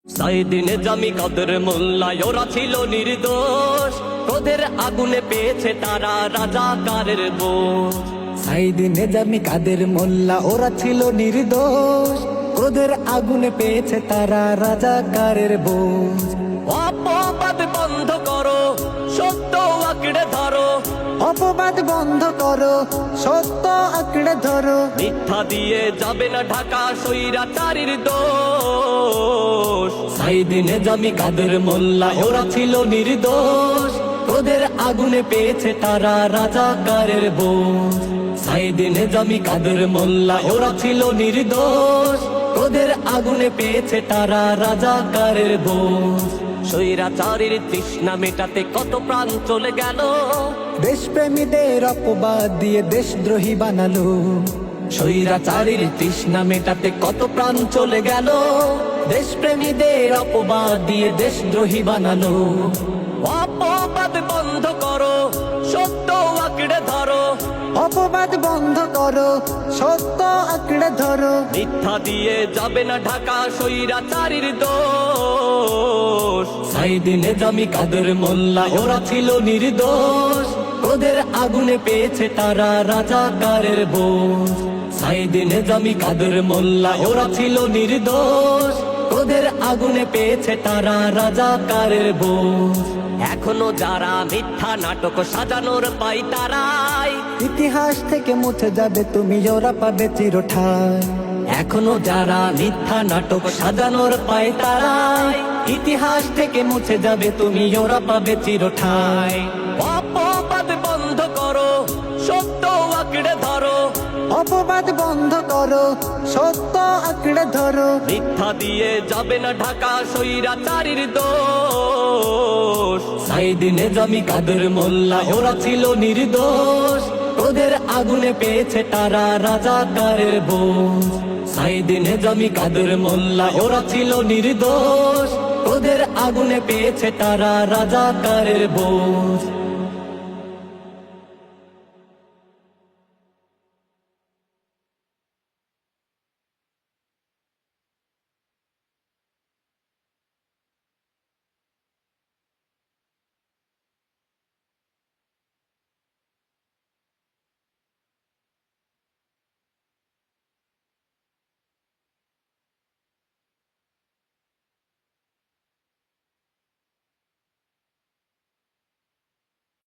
সাইদিন জামি কাদের মোল্লা ওরা ছিল নির্দোষ, ক্রোধের আগুনে পেয়েছে তারা রাজাকারের বোঝ। সাইদিন জামি কাদের মোল্লা ওরা ছিল নির্দোষ, ক্রোধের আগুনে পেয়েছে তারা রাজাকারের বোঝ। অপবাদ বন্ধ করো, সত্য আঁকড়ে ধরো, অপবাদ বন্ধ করো, সত্য আঁকড়ে ধরো। মিথ্যা দিয়ে যাবে না ঢাকা স্বৈরাচারীর দোষ। সাইদিন জামি কাদের মোল্লা ওরা ছিল নির্দোষ, ক্রোধের আগুনে পেয়েছে তারা রাজাকারের বোঝ। সাইদিন জামি কাদের মোল্লা ওরা ছিল নির্দোষ, ক্রোধের আগুনে পেয়েছে তারা রাজাকারের বোঝ। স্বৈরাচারীর তৃষ্ণা মেটাতে কত প্রাণ চলে গেল, দেশপ্রেমীদের অপবাদ দিয়ে দেশদ্রোহী বানালো। স্বৈরাচারীর তৃষ্ণা মেটাতে কত প্রাণ চলে গেল, দেশপ্রেমীদের অপবাদ দিয়ে দেশদ্রোহী বানালো। অপবাদ বন্ধ করো, সত্য আঁকড়ে ধরো, অপবাদ বন্ধ করো, সত্য আঁকড়ে ধরো। মিথ্যা দিয়ে যাবে না ঢাকা স্বৈরাচারীর দোষ। সাইদিন জামি কাদের মোল্লা ওরা ছিল নির্দোষ, ক্রোধের আগুনে পেয়েছে তারা রাজাকারের বোঝ। সাইদিন জামি কাদের মোল্লা ওরা ছিল নির্দোষ, ক্রোধের আগুনে পেয়েছে তারা রাজাকারের বোঝ। এখনো যারা মিথ্যা নাটক সাজানোর পাই তারাই, ইতিহাস থেকে মুছে যাবে তুমি, ওরা পাবে চিরঠায়। এখনো যারা মিথ্যা নাটক সাজানোর পায় তারাই, ইতিহাস থেকে মুছে যাবে তুমি, ওরা পাবে চিরঠায়। অপবাদ বন্ধ করো, সত্য আঁকড়ে ধরো, অপবাদ বন্ধ করো, সত্য আঁকড়ে ধরো। মিথ্যা দিয়ে যাবে না ঢাকা স্বৈরাচারীর দোষ। সাইদিন জামি কাদের মোল্লা ওরা ছিল নির্দোষ, ক্রোধের আগুনে পেয়েছে তারা রাজাকারের বোঝ। সাইদিন জামি কাদের মোল্লা ওরা ছিল নির্দোষ, ক্রোধের আগুনে পেয়েছে তারা রাজাকারের বোঝ।